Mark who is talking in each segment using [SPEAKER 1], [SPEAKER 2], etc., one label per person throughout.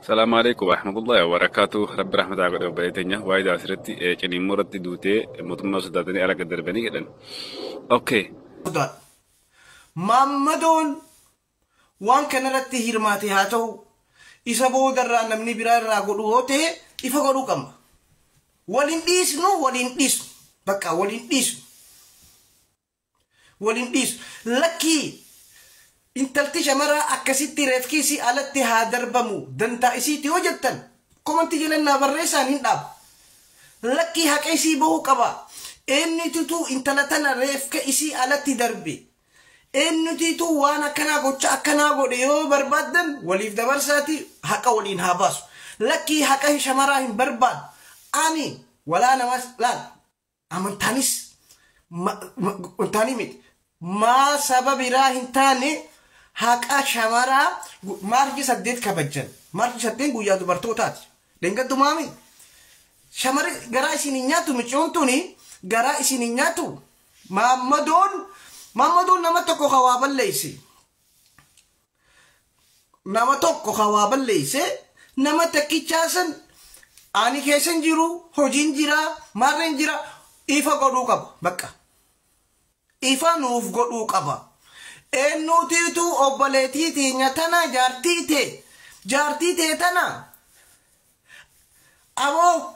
[SPEAKER 1] السلام عليكم ورحمة الله وبركاته رب رحمة عقد وبيتنا وايد أسرتي كني مرتي دوتي مطمئن صدقني على قدر بني جدا أوكي
[SPEAKER 2] Maammadoon waan kanarratti hirmaate haa ta'u isa boodarraa namni biraa irraa godhu yoo ta'e ifa godhuu qabna. Waliin dhiisnu bakka waliin dhiisnu lakkii intalti shamaraa akkasitti reefkiisii alatti haa darbamu dantaa isiiti yoo jettan komantii jalannaa barreessaan hin dhaabu. Lakkii haqa isii bahuu qaba. Eenyutu intala tana reefka isii alatti darbe. Eenyutu waan akkanaa gocha akkanaa godhe yoo barbaadan waliif dabarsaati haqa waliin haa baasu. Lakkii haqa shamaraa hin barbaadu. Ani walaa namas laal amantaanis miti maa saba biraa hin taane haqa shamaraa maarchi 8 kabajjan. Maarchi 8 guyyaa dubartootaati. Deengaddu maami. Shamari garaa isin hin nyaatu micoomtuuni garaa isin hin nyaatu. Maammadoon nama tokko hawaa balleeyse nama takkichaasan ani keessan jiru hojiin jira maarreen jira ifa godhuu qaba bakka ifa nuuf godhuu qaba. Eenyutiitu obboleetii teenya tana jaartii tee tana aboo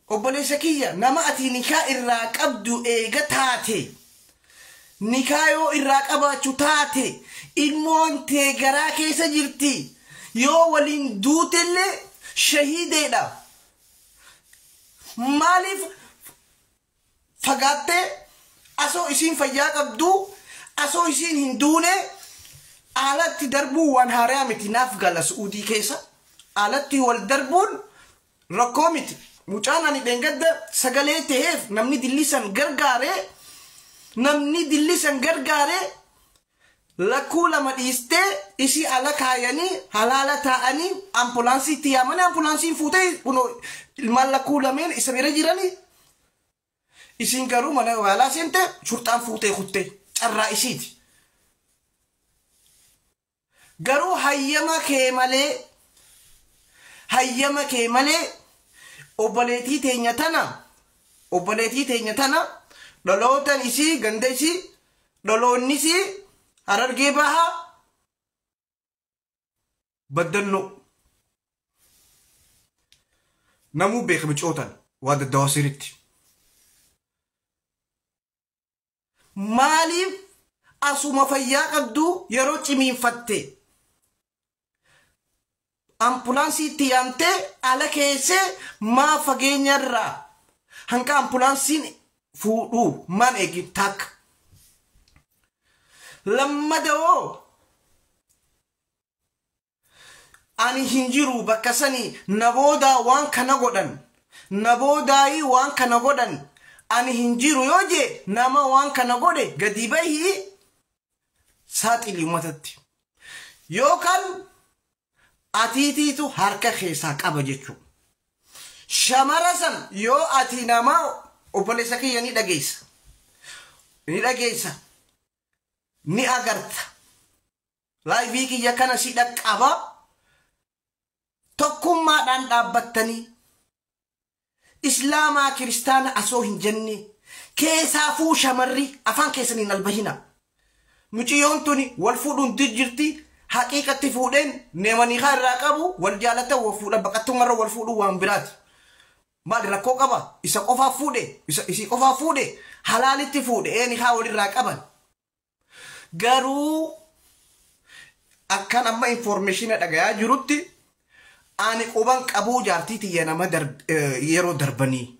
[SPEAKER 2] obboleessa kiyya nama ati nikaa irraa qabdu eega taate nikaa yoo irraa qabaachuu taate ilmoon tee garaa keessa jirti yoo waliin duutellee shahiideedha. Maaliif fagaattee asoo isiin fayyaa qabdu asoo isiin hin duune alatti darbuu waan haaraa miti. Naaf gala Suudii keessa alatti wal darbuun rakkoo miti. Mucaan ani deengadda sagalee ta'eef namni dillisan gargaare lakkuu lama dhiistee isii ala kaayanii halaala taa'anii ambulaansiitti yaamanii ambulaansiin fuutee ilmaan lakkuu lameen isa bira jiranii isiin garuu mana yaalaa seente shurxaan fuutee kuttee carraa isiiti. Garuu hayyama kee malee obboleetii teenya tana dhalootan isii ganda isii dhaloonni isii Harargee bahaa baddannoo namuu beeka micootan waa daddawa siritti. Maaliif asuma fayyaa qabdu yeroo cimiinfatte ambulaansiitti yaamtee ala keessee maa fageenyarraa hanqa ambulaansiin fuudhuu maan eegin takka. Lammadawoo ani hin jiru bakka sanii naboodaa waan kana godhan ani hin jiru yoo jee nama waan kana godhe gadi bahii saaxilii uummatatti yookaan atiitiitu harka keessaa qaba jechuudha. Shamara san yoo ati nama obboleessa kiyya ni dhageessa ni agarta laayivii kiyya kana si dhaqqaba tokkummaadhaan dhaabbattanii islaamaa kiristaana asoo hin jenne keessaafuu shamarri afaan keessaniin albahina. Muciyyoon tuni wal fuudhuun jirti haqiiqatti fuudheen neemanii haa irraa qabu wal jaalatan wal fuudha baqattummarra wal fuudhuu waan biraati. Maali rakkoo qaba isa qofaaf fuudhe isii qofaaf fuudhe halaalitti fuudhe eeni haa walirraa qaban. Garuu akkan amma informationa dhagayaa jirutti ani quban qabuu jaartii tiyya nama yeroo darbanii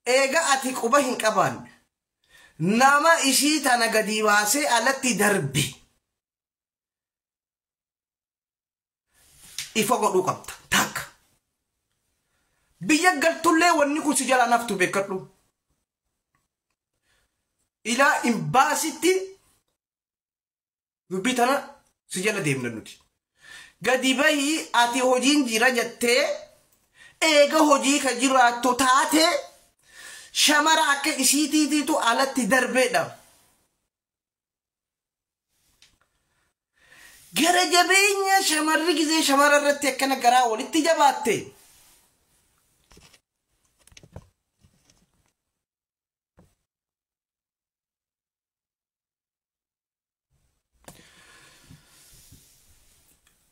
[SPEAKER 2] eega ati quba hin qaban nama ishii tana gadi baasee alatti darbe ifa godhuu qabda takka. Biyya galtullee wanni kun si jala naftu beekadhu. Ilaa imbaasitti dubbii tana si jala deemna nuti. Gadi bahii ati hojiin jira jettee eega hojii ka jiraattu taate shamara akka isiitiitiitu alatti darbeedha. gara jabeenya shamarri gizee shamara irratti akkana garaa walitti jabaatte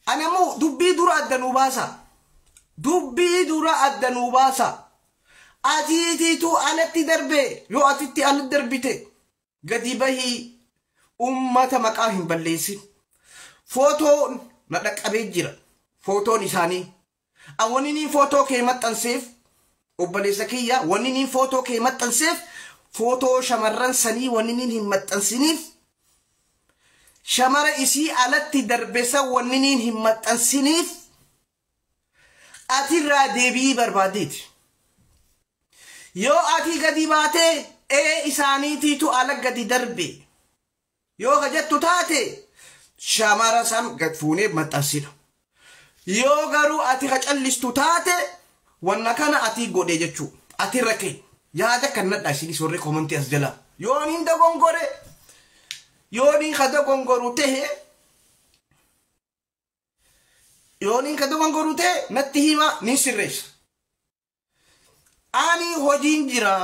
[SPEAKER 2] anamu dubbii dura addanuu baasa dubbii dura addanuu baasa atiitiitu alatti darbe yoo atitti alatti darbite gadi bahii ummata maqaa hin balleessin footoon na dhaqqabee jira footoon isaanii awwaniniin footoo kee maxxanseef obboleessa kiyya waniniin footoo kee maxxanseef footoo shamarran sanii waniniin hin maxxansiniif shamara isii alatti darbesa waniniin hin maxxansiniif atirraa deebii barbaadeeti yoo ati gadi baatee isaaniitiitu ala gadi darbe yoo hajattu taate shamara san gad fuunee maxxansina yoo garuu ati hacallistu taate wanna kana ati godhe jechuu ati rakke yaada kannadha isinis warri komantii as jala yoo niin dogongore yoo niin ka dogongoru tehe yoo niin ka dogongoru tehe natti hima nin sirreessa ani hojiin jira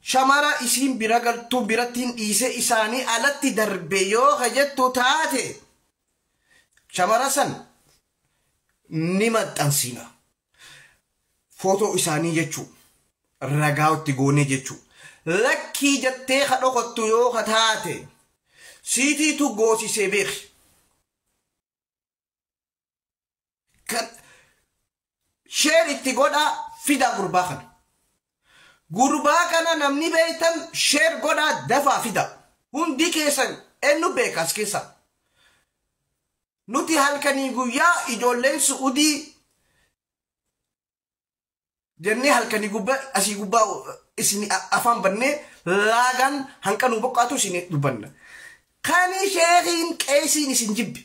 [SPEAKER 2] shamara isin bira galtu birattiin dhiise isaanii alatti darbe yoo hajattu taate shamara san ni maxxansina footoo isaanii jechuu ragaatti goone jechuu lakkii jettee kadhokottu yoo taate siitiitu goosisee beeki kan sheer itti godha fida gurbaa kana namni beeytan sheer godha dafaa fida hundi keessan ennu beekas keessa nuti halkanii guyyaa ijoolleen su'udii jennee halkanii gubbaa asii gubbaa isin afaan bannee laagan hanqanuu boqqaatu isin dubbanna kani sheekiin qeesiin isin jibbe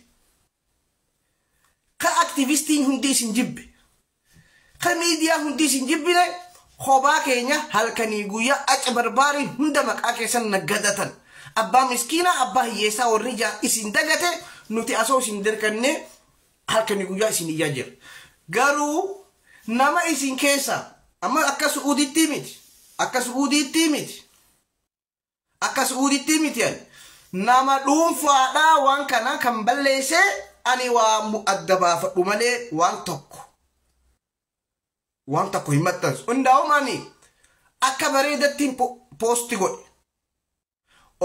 [SPEAKER 2] ka aktivistiin hundi isin jibbe ka miidiyaa hundi isin jibbine khobaa keenya halkanii guyyaa aca barbaarin hunda maqaa keessan naggadatan abbaa miskiina abbaa hiyyeessaa warri jaa isin dagate nuti asoo isin dirqanne halkanii guyyaa isin iyyaa jira garuu nama isin keessa amma akka su'uuditti miti akka su'uuditti miti nama dhuunfaadhaa waan kana kan balleesse ani waa adda baafadhu malee waan tokko hin maxxansu hundaa'umani akka bareedattiin poosti godhe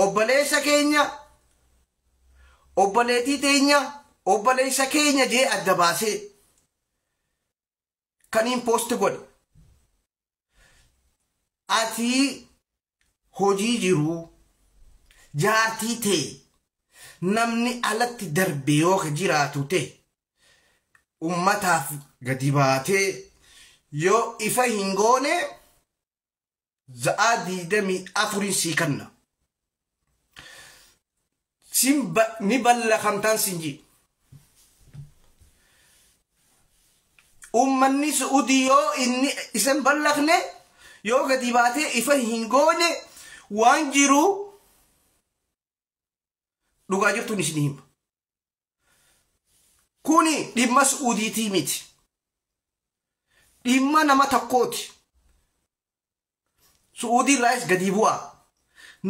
[SPEAKER 2] obboleessa keenya obboleetii teenya obboleessa keenya jee adda baasee kaniin poosti godhe ati hojii jiruu jaartii ta'e namni alatti darbe yoo jiraatu ta'e ummataaf gadi baatee yoo ifa hin goone za'aa 24 sii kanna ni balla kamtaan sinji ummanni su'udii yoo inni isan ballaqne yoo gadi baatee ifa hin goone waan jiru dhugaa jirtuun isin hima kuni dhimma su'udiitii miti dhimma nama tokkooti su'udii irraas gadi bu'aa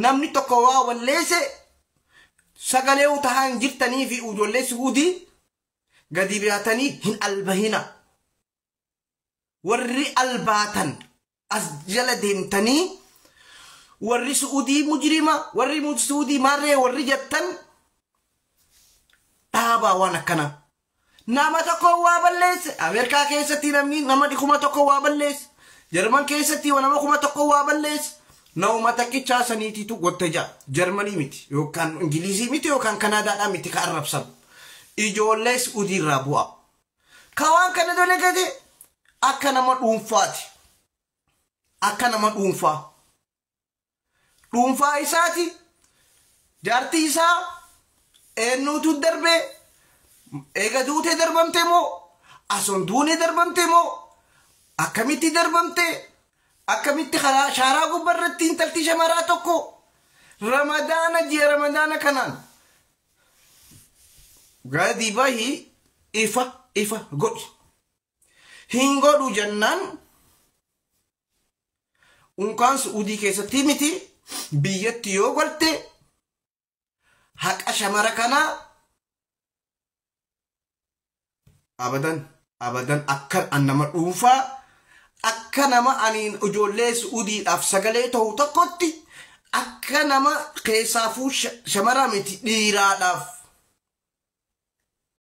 [SPEAKER 2] namni tokko waa walleesse sagalee utahaan jirtanii fi ijoollee su'udii gadi baatanii hin albahina warri albaatan as jala deemtanii warri su'udii mujrima warri su'udii marree warri jettan dhaabaa waan akkana nama tokko waa balleesse Ameerikaa keessatti namni nama 100 tokko waa balleesse Jarman keessatti nama 100 tokko waa balleesse nama takkichaa saniitiitu gottaja Jarmanii miti yookaan Ingilizii miti yookaan Kanaadaadhaa miti ka arrabsan ijoollee su'udii irraa bu'a ka waan kana dalagate akka nama dhuunfaati akka nama dhuunfaa isaati jaartii isaa eenyuutu darbe eega duute darbamte moo ason duune darbamte moo akkamitti darbamte akkamitti karaa shaaraa gubbarratti intalti shamaraa tokko ramadaana ji'a ramadaana kanaan gadi bahi ifa godhi hin godhu jennaan unkaan Suudii keessatti miti biyyatti yoo galte haqa shamara kanaa abadan akka nama dhuunfaa akka nama aniin ijoollee Suudiidhaaf sagalee ta'u tokkotti akka nama keessaafuu shamara miti dhiiraadhaaf